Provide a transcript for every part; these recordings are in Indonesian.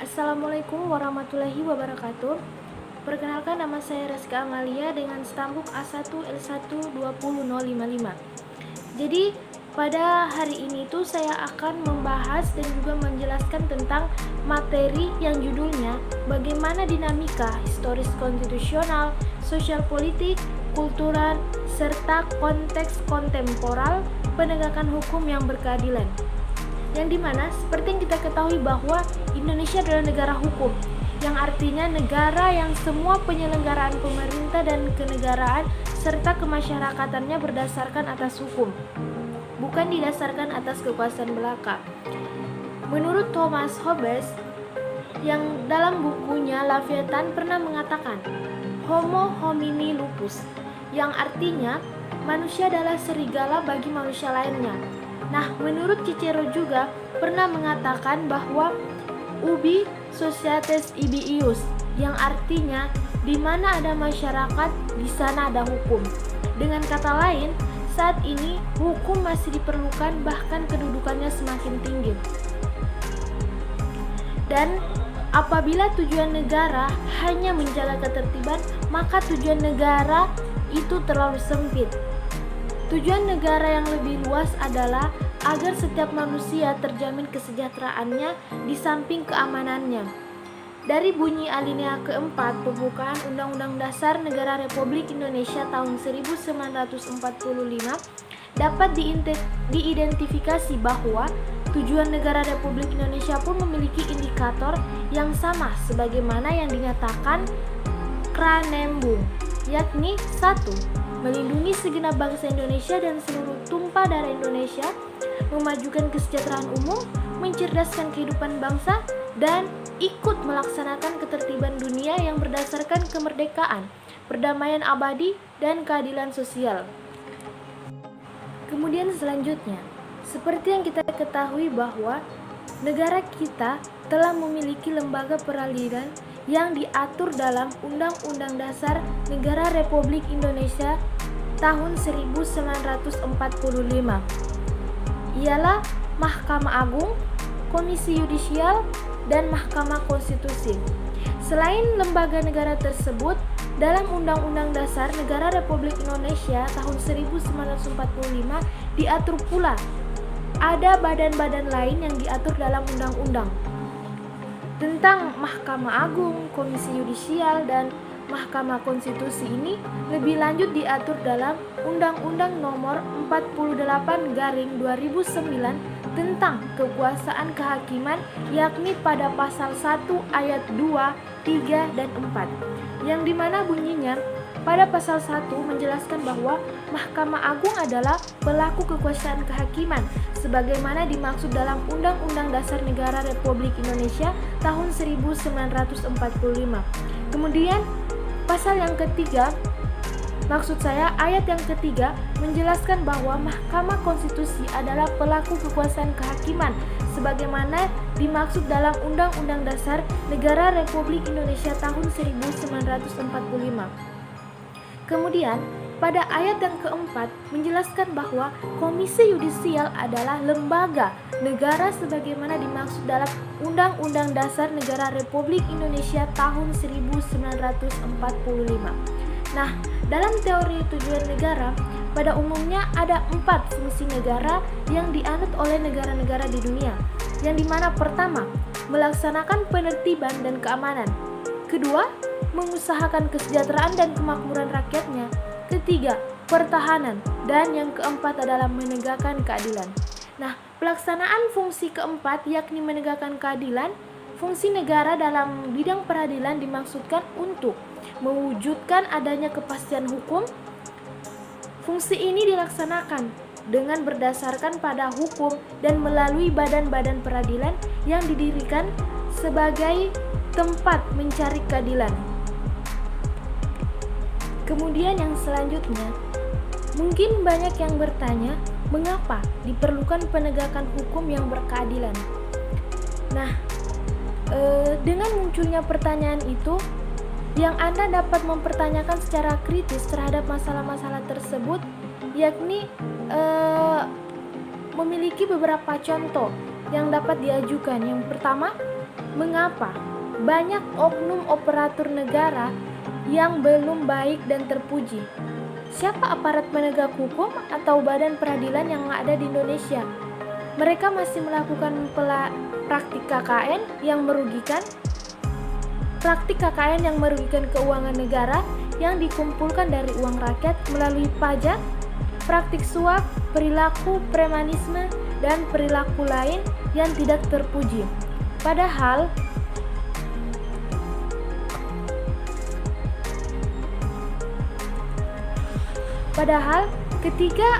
Assalamualaikum warahmatullahi wabarakatuh. Perkenalkan, nama saya Rizka Amalia dengan stambuk A1L1200055. Jadi pada hari ini tuh saya akan membahas dan juga menjelaskan tentang materi yang judulnya bagaimana dinamika historis konstitusional, sosial politik, kultural, serta konteks kontemporal penegakan hukum yang berkeadilan. Yang dimana seperti yang kita ketahui bahwa Indonesia adalah negara hukum, yang artinya negara yang semua penyelenggaraan pemerintah dan kenegaraan serta kemasyarakatannya berdasarkan atas hukum, bukan didasarkan atas kekuasaan belaka. Menurut Thomas Hobbes, yang dalam bukunya Leviathan pernah mengatakan Homo homini lupus, yang artinya manusia adalah serigala bagi manusia lainnya. Nah, menurut Cicero juga pernah mengatakan bahwa ubi societas ibi ius, yang artinya di mana ada masyarakat, di sana ada hukum. Dengan kata lain, saat ini hukum masih diperlukan, bahkan kedudukannya semakin tinggi. Dan apabila tujuan negara hanya menjaga ketertiban, maka tujuan negara itu terlalu sempit. Tujuan negara yang lebih luas adalah agar setiap manusia terjamin kesejahteraannya di samping keamanannya. Dari bunyi alinea keempat pembukaan Undang-Undang Dasar Negara Republik Indonesia tahun 1945 dapat diidentifikasi bahwa tujuan negara Republik Indonesia pun memiliki indikator yang sama sebagaimana yang dinyatakan Cranembung, yakni 1. Melindungi segenap bangsa Indonesia dan seluruh tumpah darah Indonesia, memajukan kesejahteraan umum, mencerdaskan kehidupan bangsa, dan ikut melaksanakan ketertiban dunia yang berdasarkan kemerdekaan, perdamaian abadi, dan keadilan sosial. Kemudian selanjutnya, seperti yang kita ketahui bahwa negara kita telah memiliki lembaga peradilan yang diatur dalam Undang-Undang Dasar Negara Republik Indonesia tahun 1945, ialah Mahkamah Agung, Komisi Yudisial, dan Mahkamah Konstitusi. Selain lembaga negara tersebut, dalam Undang-Undang Dasar Negara Republik Indonesia tahun 1945 diatur pula ada badan-badan lain yang diatur dalam undang-undang tentang Mahkamah Agung, Komisi Yudisial, dan Mahkamah Konstitusi. Ini lebih lanjut diatur dalam Undang-Undang Nomor 48/2009 tentang kekuasaan kehakiman, yakni pada pasal 1 ayat 2, 3, dan 4, yang dimana bunyinya pada pasal 1 menjelaskan bahwa Mahkamah Agung adalah pelaku kekuasaan kehakiman sebagaimana dimaksud dalam Undang-Undang Dasar Negara Republik Indonesia tahun 1945. Kemudian pasal yang ketiga, ayat yang ketiga menjelaskan bahwa Mahkamah Konstitusi adalah pelaku kekuasaan kehakiman sebagaimana dimaksud dalam Undang-Undang Dasar Negara Republik Indonesia tahun 1945. Kemudian pada ayat yang keempat menjelaskan bahwa Komisi Yudisial adalah lembaga negara sebagaimana dimaksud dalam Undang-Undang Dasar Negara Republik Indonesia tahun 1945. Nah, dalam teori tujuan negara, pada umumnya ada 4 fungsi negara yang dianut oleh negara-negara di dunia, yang dimana pertama, melaksanakan penertiban dan keamanan. Kedua, mengusahakan kesejahteraan dan kemakmuran rakyatnya. Ketiga, pertahanan. Dan yang keempat adalah menegakkan keadilan. Nah, pelaksanaan fungsi keempat yakni menegakkan keadilan, fungsi negara dalam bidang peradilan dimaksudkan untuk mewujudkan adanya kepastian hukum. Fungsi ini dilaksanakan dengan berdasarkan pada hukum dan melalui badan-badan peradilan yang didirikan sebagai tempat mencari keadilan. Kemudian yang selanjutnya, mungkin banyak yang bertanya, mengapa diperlukan penegakan hukum yang berkeadilan? Nah, dengan munculnya pertanyaan itu, yang Anda dapat mempertanyakan secara kritis terhadap masalah-masalah tersebut, yakni memiliki beberapa contoh yang dapat diajukan. Yang pertama, Mengapa banyak oknum operator negara yang belum baik dan terpuji? Siapa aparat penegak hukum atau badan peradilan yang ada di Indonesia? Mereka masih melakukan praktik KKN yang merugikan keuangan negara yang dikumpulkan dari uang rakyat melalui pajak, praktik suap, perilaku premanisme, dan perilaku lain yang tidak terpuji. Padahal ketika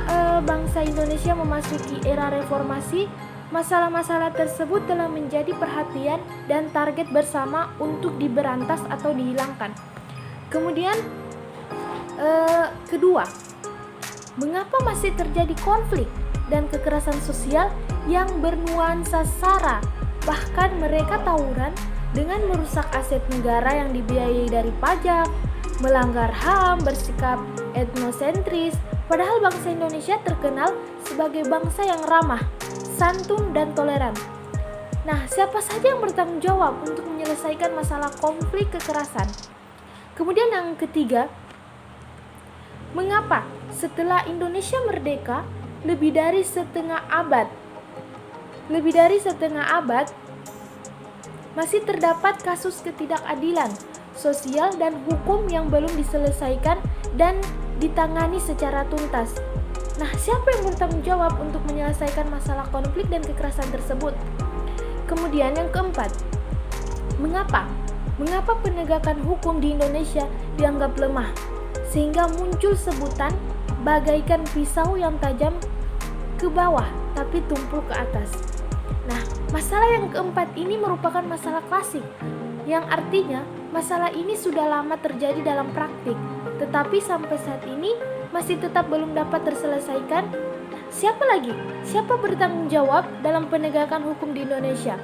bangsa Indonesia memasuki era reformasi, masalah-masalah tersebut telah menjadi perhatian dan target bersama untuk diberantas atau dihilangkan. Kemudian kedua, mengapa masih terjadi konflik dan kekerasan sosial yang bernuansa SARA? Bahkan mereka tawuran dengan merusak aset negara yang dibiayai dari pajak, melanggar HAM, bersikap etnosentris, padahal bangsa Indonesia terkenal sebagai bangsa yang ramah, santun, dan toleran. Nah, siapa saja yang bertanggung jawab untuk menyelesaikan masalah konflik kekerasan? Kemudian yang ketiga, mengapa setelah Indonesia merdeka lebih dari setengah abad masih terdapat kasus ketidakadilan sosial dan hukum yang belum diselesaikan dan ditangani secara tuntas. Nah, siapa yang bertanggung jawab untuk menyelesaikan masalah konflik dan kekerasan tersebut? Kemudian yang keempat, mengapa penegakan hukum di Indonesia dianggap lemah sehingga muncul sebutan bagaikan pisau yang tajam ke bawah tapi tumpul ke atas? Nah, masalah yang keempat ini merupakan masalah klasik, yang artinya masalah ini sudah lama terjadi dalam praktik, tetapi sampai saat ini masih tetap belum dapat terselesaikan. Siapa bertanggung jawab dalam penegakan hukum di Indonesia?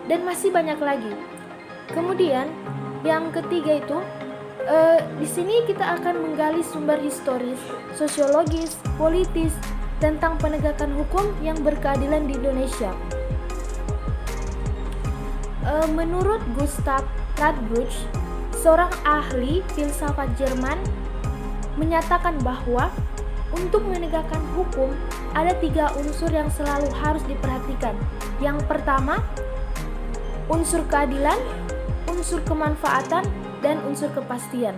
Dan masih banyak lagi. Kemudian yang ketiga itu, di sini kita akan menggali sumber historis, sosiologis, politis tentang penegakan hukum yang berkeadilan di Indonesia. Menurut Gustav Radbruch, seorang ahli filsafat Jerman, menyatakan bahwa untuk menegakkan hukum ada 3 unsur yang selalu harus diperhatikan. Yang pertama, unsur keadilan, unsur kemanfaatan, dan unsur kepastian.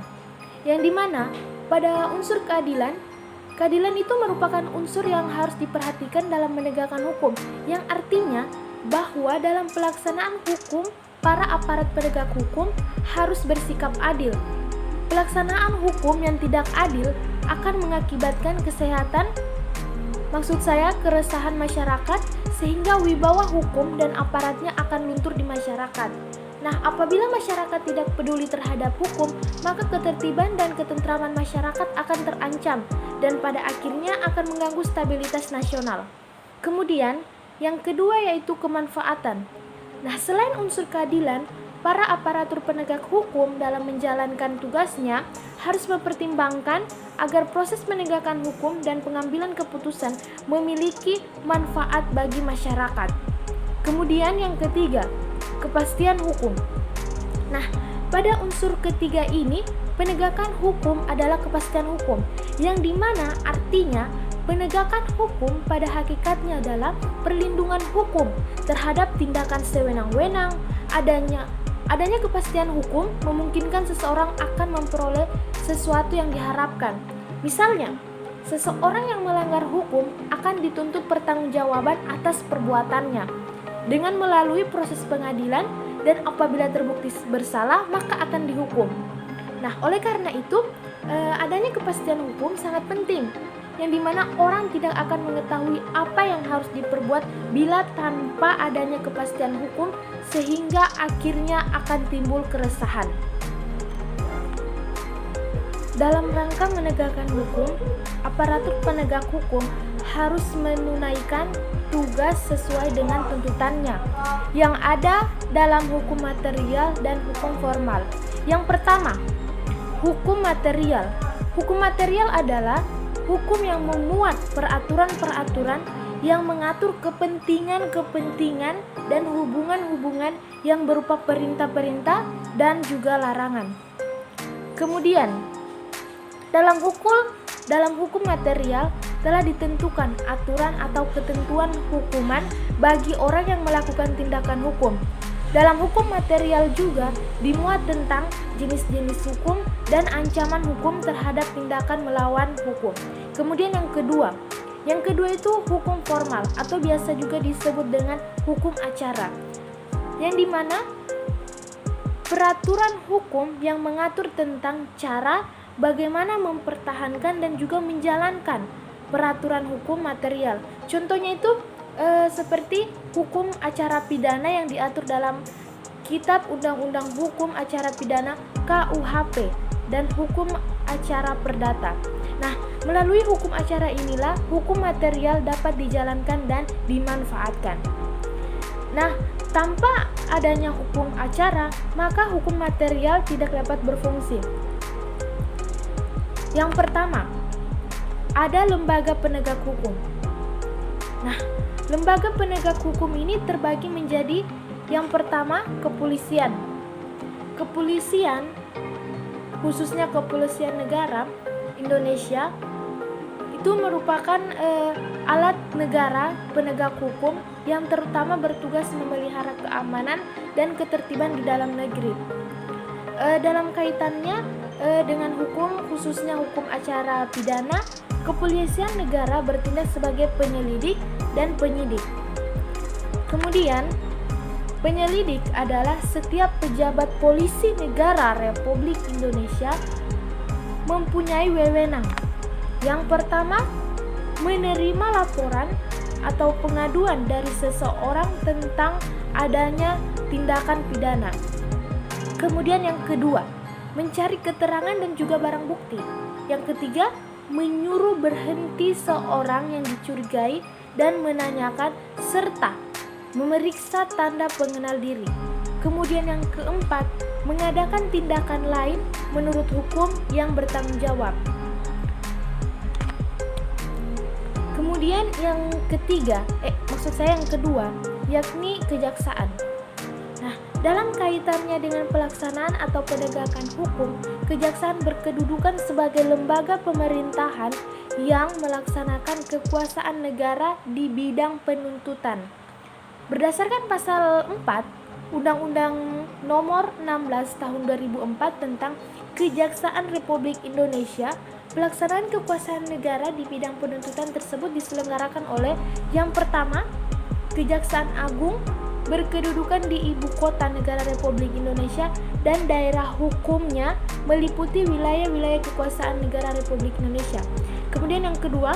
Yang dimana pada unsur keadilan itu merupakan unsur yang harus diperhatikan dalam menegakkan hukum, yang artinya bahwa dalam pelaksanaan hukum, para aparat penegak hukum harus bersikap adil. Pelaksanaan hukum yang tidak adil akan mengakibatkan keresahan masyarakat, sehingga wibawa hukum dan aparatnya akan luntur di masyarakat. Nah, apabila masyarakat tidak peduli terhadap hukum, maka ketertiban dan ketentraman masyarakat akan terancam dan pada akhirnya akan mengganggu stabilitas nasional. Kemudian, yang kedua yaitu kemanfaatan. Nah, selain unsur keadilan, para aparatur penegak hukum dalam menjalankan tugasnya harus mempertimbangkan agar proses penegakan hukum dan pengambilan keputusan memiliki manfaat bagi masyarakat. Kemudian yang ketiga, kepastian hukum. Nah, pada unsur ketiga ini, penegakan hukum adalah kepastian hukum, yang dimana artinya penegakan hukum pada hakikatnya adalah perlindungan hukum terhadap tindakan sewenang-wenang. Adanya kepastian hukum memungkinkan seseorang akan memperoleh sesuatu yang diharapkan. Misalnya, seseorang yang melanggar hukum akan dituntut pertanggungjawaban atas perbuatannya dengan melalui proses pengadilan, dan apabila terbukti bersalah maka akan dihukum. Nah, oleh karena itu adanya kepastian hukum sangat penting, yang dimana orang tidak akan mengetahui apa yang harus diperbuat bila tanpa adanya kepastian hukum, sehingga akhirnya akan timbul keresahan. Dalam rangka menegakkan hukum, aparatur penegak hukum harus menunaikan tugas sesuai dengan tuntutannya yang ada dalam hukum material dan hukum formal. Yang pertama, hukum material. Hukum material adalah hukum yang memuat peraturan-peraturan yang mengatur kepentingan-kepentingan dan hubungan-hubungan yang berupa perintah-perintah dan juga larangan. Kemudian, dalam hukum material telah ditentukan aturan atau ketentuan hukuman bagi orang yang melakukan tindakan hukum. Dalam hukum material juga dimuat tentang jenis-jenis hukum dan ancaman hukum terhadap tindakan melawan hukum. Kemudian yang kedua itu hukum formal atau biasa juga disebut dengan hukum acara, yang dimana peraturan hukum yang mengatur tentang cara bagaimana mempertahankan dan juga menjalankan peraturan hukum material. Contohnya itu seperti hukum acara pidana yang diatur dalam Kitab Undang-Undang Hukum Acara Pidana KUHP dan hukum acara perdata. Nah, melalui hukum acara inilah hukum material dapat dijalankan dan dimanfaatkan. Nah, tanpa adanya hukum acara, maka hukum material tidak dapat berfungsi. Yang pertama, ada lembaga penegak hukum. Nah, lembaga penegak hukum ini terbagi menjadi yang pertama, kepolisian. Kepolisian, khususnya kepolisian negara Indonesia, itu merupakan alat negara penegak hukum yang terutama bertugas memelihara keamanan dan ketertiban di dalam negeri. Dalam kaitannya dengan hukum, khususnya hukum acara pidana, kepolisian negara bertindak sebagai penyelidik dan penyidik. Kemudian, penyelidik adalah setiap pejabat polisi negara Republik Indonesia mempunyai wewenang. Yang pertama, menerima laporan atau pengaduan dari seseorang tentang adanya tindakan pidana. Kemudian yang kedua, mencari keterangan dan juga barang bukti. Yang ketiga, menyuruh berhenti seorang yang dicurigai dan menanyakan serta memeriksa tanda pengenal diri. Kemudian yang keempat, mengadakan tindakan lain menurut hukum yang bertanggung jawab. Kemudian yang kedua, yakni kejaksaan. Nah, dalam kaitannya dengan pelaksanaan atau penegakan hukum, kejaksaan berkedudukan sebagai lembaga pemerintahan yang melaksanakan kekuasaan negara di bidang penuntutan. Berdasarkan pasal 4 Undang-Undang Nomor 16 Tahun 2004 tentang Kejaksaan Republik Indonesia, pelaksanaan kekuasaan negara di bidang penuntutan tersebut diselenggarakan oleh yang pertama, Kejaksaan Agung berkedudukan di Ibu Kota Negara Republik Indonesia dan daerah hukumnya meliputi wilayah-wilayah kekuasaan negara Republik Indonesia. Kemudian yang kedua,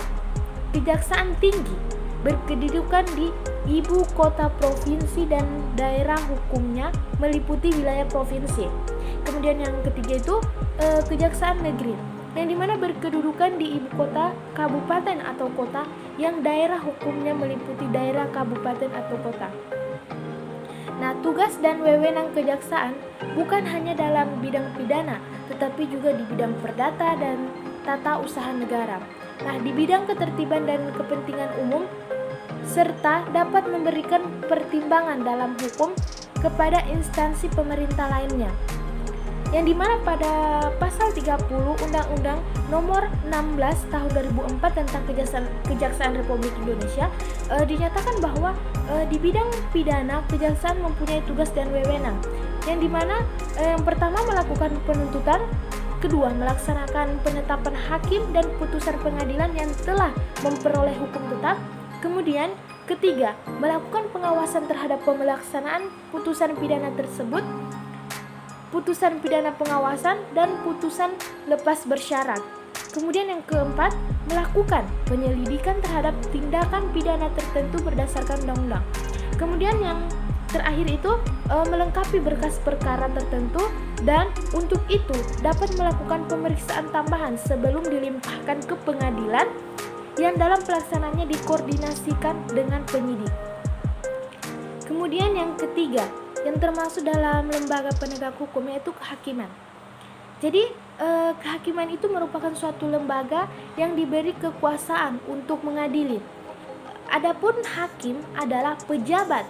Kejaksaan Tinggi berkedudukan di Ibu Kota Provinsi dan daerah hukumnya meliputi wilayah provinsi. Kemudian yang ketiga itu Kejaksaan Negeri, yang dimana berkedudukan di Ibu Kota Kabupaten atau Kota yang daerah hukumnya meliputi daerah kabupaten atau kota. Nah, tugas dan wewenang kejaksaan bukan hanya dalam bidang pidana, tetapi juga di bidang perdata dan tata usaha negara. Nah, di bidang ketertiban dan kepentingan umum, serta dapat memberikan pertimbangan dalam hukum kepada instansi pemerintah lainnya. Yang dimana pada pasal 30 Undang-Undang Nomor 16 Tahun 2004 tentang Kejaksaan Republik Indonesia dinyatakan bahwa di bidang pidana kejaksaan mempunyai tugas dan wewenang, yang dimana yang pertama melakukan penuntutan, kedua melaksanakan penetapan hakim dan putusan pengadilan yang telah memperoleh hukum tetap, kemudian ketiga melakukan pengawasan terhadap pelaksanaan putusan pidana tersebut, putusan pidana pengawasan dan putusan lepas bersyarat. Kemudian yang keempat, melakukan penyelidikan terhadap tindakan pidana tertentu berdasarkan undang-undang. Kemudian yang terakhir itu melengkapi berkas perkara tertentu, dan untuk itu dapat melakukan pemeriksaan tambahan sebelum dilimpahkan ke pengadilan yang dalam pelaksanaannya dikoordinasikan dengan penyidik. Kemudian yang ketiga, yang termasuk dalam lembaga penegak hukum, yaitu kehakiman. Jadi kehakiman itu merupakan suatu lembaga yang diberi kekuasaan untuk mengadili. Adapun hakim adalah pejabat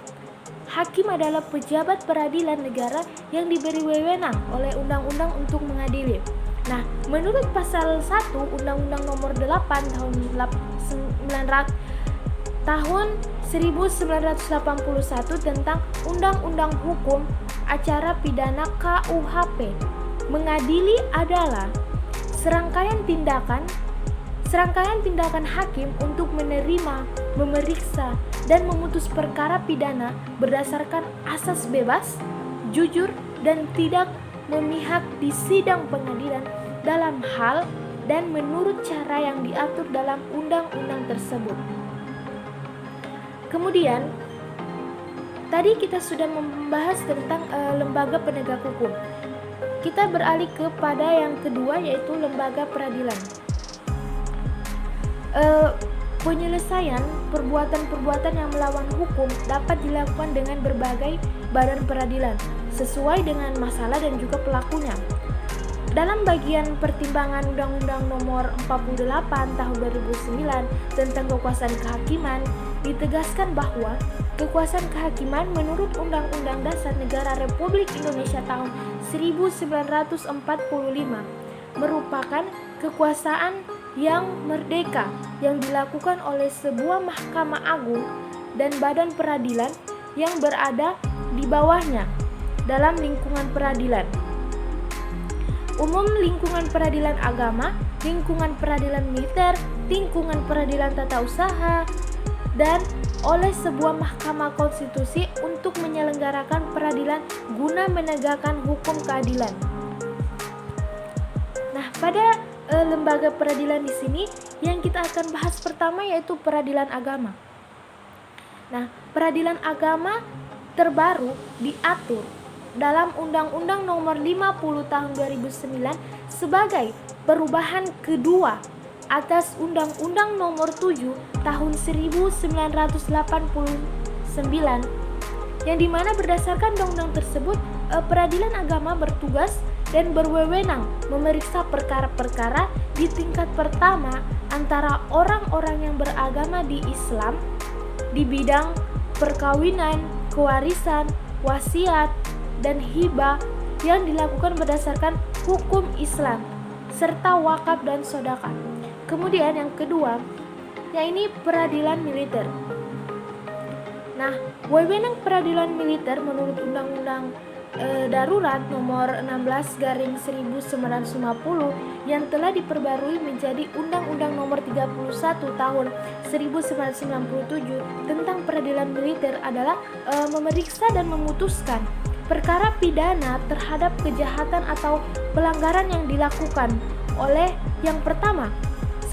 hakim adalah pejabat peradilan negara yang diberi wewenang oleh undang-undang untuk mengadili. Nah, menurut pasal 1 Undang-Undang Nomor 8 tahun 1981 tentang Undang-Undang Hukum Acara Pidana KUHP, mengadili adalah serangkaian tindakan hakim untuk menerima, memeriksa, dan memutus perkara pidana berdasarkan asas bebas, jujur, dan tidak memihak di sidang pengadilan dalam hal dan menurut cara yang diatur dalam undang-undang tersebut. Kemudian, tadi kita sudah membahas tentang lembaga penegak hukum. Kita beralih kepada yang kedua, yaitu lembaga peradilan. Penyelesaian perbuatan-perbuatan yang melawan hukum dapat dilakukan dengan berbagai badan peradilan sesuai dengan masalah dan juga pelakunya. Dalam bagian pertimbangan Undang-Undang Nomor 48 Tahun 2009 tentang kekuasaan kehakiman, ditegaskan bahwa kekuasaan kehakiman menurut Undang-Undang Dasar Negara Republik Indonesia tahun 1945 merupakan kekuasaan yang merdeka yang dilakukan oleh sebuah Mahkamah Agung dan badan peradilan yang berada di bawahnya dalam lingkungan peradilan umum, lingkungan peradilan agama, lingkungan peradilan militer, lingkungan peradilan tata usaha, dan oleh sebuah mahkamah konstitusi untuk menyelenggarakan peradilan guna menegakkan hukum keadilan. Nah, pada lembaga peradilan di sini yang kita akan bahas pertama yaitu peradilan agama. Nah, peradilan agama terbaru diatur dalam Undang-Undang Nomor 50 Tahun 2009 sebagai perubahan kedua atas Undang-Undang Nomor 7 Tahun 1989, yang dimana berdasarkan undang-undang tersebut peradilan agama bertugas dan berwenang memeriksa perkara-perkara di tingkat pertama antara orang-orang yang beragama di Islam di bidang perkawinan, kewarisan, wasiat, dan hibah yang dilakukan berdasarkan hukum Islam serta wakaf dan sedekah. Kemudian yang kedua, yaitu peradilan militer. Nah, wewenang peradilan militer menurut Undang-Undang Darurat Nomor 16/1950 yang telah diperbarui menjadi Undang-Undang Nomor 31 Tahun 1997 tentang peradilan militer adalah memeriksa dan memutuskan perkara pidana terhadap kejahatan atau pelanggaran yang dilakukan oleh yang pertama,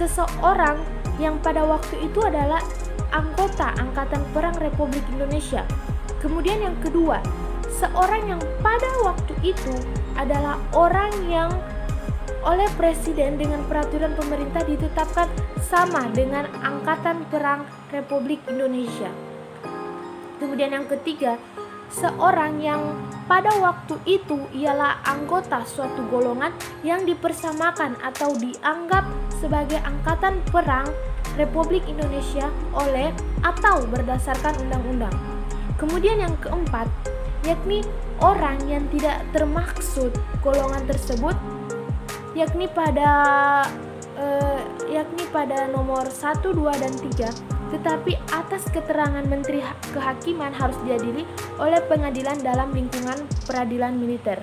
seseorang yang pada waktu itu adalah anggota Angkatan Perang Republik Indonesia. Kemudian yang kedua, seorang yang pada waktu itu adalah orang yang oleh Presiden dengan peraturan pemerintah ditetapkan sama dengan Angkatan Perang Republik Indonesia. Kemudian yang ketiga, seorang yang pada waktu itu ialah anggota suatu golongan yang dipersamakan atau dianggap sebagai Angkatan Perang Republik Indonesia oleh atau berdasarkan undang-undang. Kemudian yang keempat, yakni orang yang tidak termaksud golongan tersebut, yakni pada nomor 1, 2, dan 3, tetapi atas keterangan Menteri Kehakiman harus diadili oleh pengadilan dalam lingkungan peradilan militer.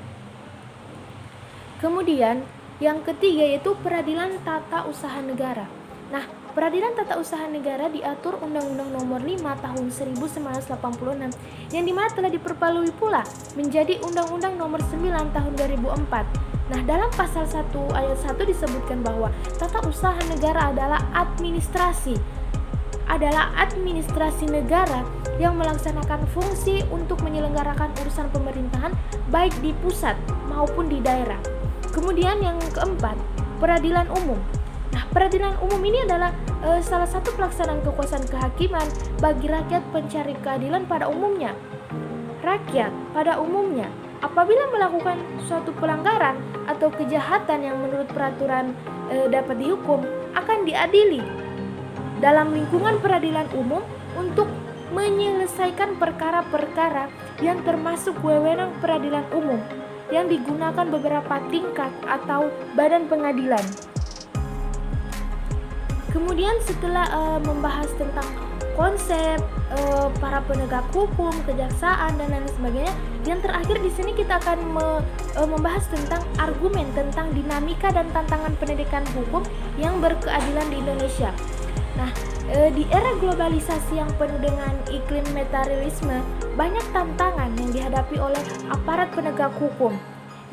Kemudian yang ketiga yaitu peradilan tata usaha negara. Nah, peradilan tata usaha negara diatur Undang-Undang Nomor 5 Tahun 1986 yang dimana telah diperbarui pula menjadi Undang-Undang Nomor 9 Tahun 2004. Nah, dalam pasal 1 ayat 1 disebutkan bahwa tata usaha negara adalah administrasi negara yang melaksanakan fungsi untuk menyelenggarakan urusan pemerintahan baik di pusat maupun di daerah. Kemudian yang keempat, peradilan umum. Nah, peradilan umum ini adalah salah satu pelaksanaan kekuasaan kehakiman bagi rakyat pencari keadilan pada umumnya. Rakyat pada umumnya apabila melakukan suatu pelanggaran atau kejahatan yang menurut peraturan dapat dihukum akan diadili dalam lingkungan peradilan umum untuk menyelesaikan perkara-perkara yang termasuk wewenang peradilan umum yang digunakan beberapa tingkat atau badan pengadilan. Kemudian setelah membahas tentang konsep para penegak hukum, kejaksaan dan lain sebagainya, yang terakhir di sini kita akan membahas tentang argumen tentang dinamika dan tantangan pendidikan hukum yang berkeadilan di Indonesia. Nah, di era globalisasi yang penuh dengan iklim materialisme, banyak tantangan yang dihadapi oleh aparat penegak hukum,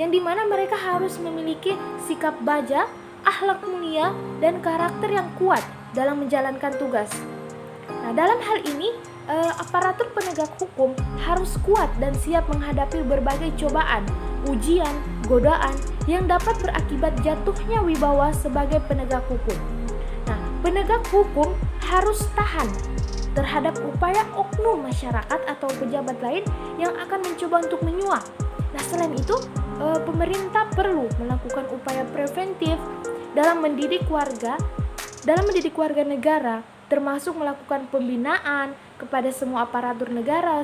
yang dimana mereka harus memiliki sikap baja, akhlak mulia, dan karakter yang kuat dalam menjalankan tugas. Nah, dalam hal ini, aparatur penegak hukum harus kuat dan siap menghadapi berbagai cobaan, ujian, godaan yang dapat berakibat jatuhnya wibawa sebagai penegak hukum. Nah, penegak hukum harus tahan terhadap upaya oknum masyarakat atau pejabat lain yang akan mencoba untuk menyuap. Nah, selain itu, pemerintah perlu melakukan upaya preventif dalam mendidik warga negara, termasuk melakukan pembinaan kepada semua aparatur negara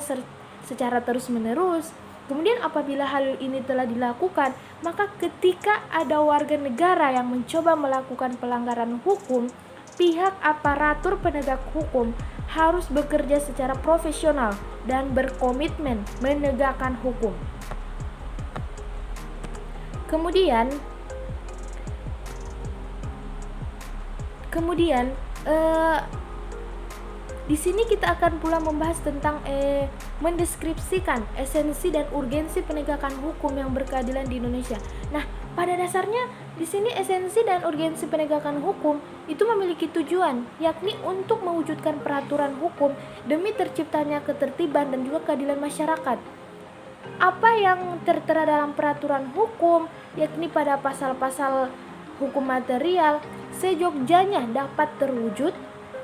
secara terus-menerus. Kemudian apabila hal ini telah dilakukan, maka ketika ada warga negara yang mencoba melakukan pelanggaran hukum, pihak aparatur penegak hukum harus bekerja secara profesional dan berkomitmen menegakkan hukum. Kemudian di sini kita akan pula membahas tentang mendeskripsikan esensi dan urgensi penegakan hukum yang berkeadilan di Indonesia. Nah, pada dasarnya di sini esensi dan urgensi penegakan hukum itu memiliki tujuan, yakni untuk mewujudkan peraturan hukum demi terciptanya ketertiban dan juga keadilan masyarakat. Apa yang tertera dalam peraturan hukum, yakni pada pasal-pasal hukum material, sejogjanya dapat terwujud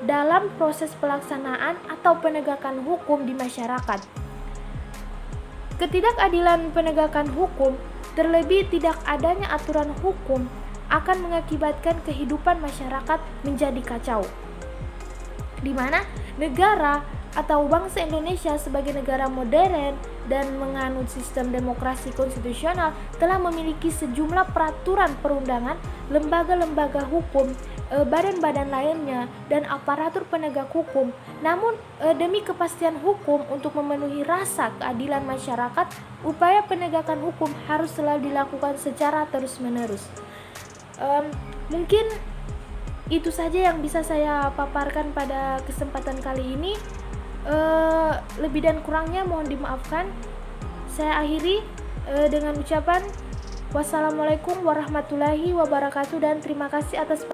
dalam proses pelaksanaan atau penegakan hukum di masyarakat. Ketidakadilan penegakan hukum, terlebih tidak adanya aturan hukum, akan mengakibatkan kehidupan masyarakat menjadi kacau, di mana negara atau bangsa Indonesia sebagai negara modern dan menganut sistem demokrasi konstitusional telah memiliki sejumlah peraturan perundangan, lembaga-lembaga hukum, badan-badan lainnya, dan aparatur penegak hukum. Namun demi kepastian hukum untuk memenuhi rasa keadilan masyarakat, upaya penegakan hukum harus selalu dilakukan secara terus-menerus. Mungkin itu saja yang bisa saya paparkan pada kesempatan kali ini. Lebih dan kurangnya mohon dimaafkan. Saya akhiri dengan ucapan wassalamualaikum warahmatullahi wabarakatuh dan terima kasih atas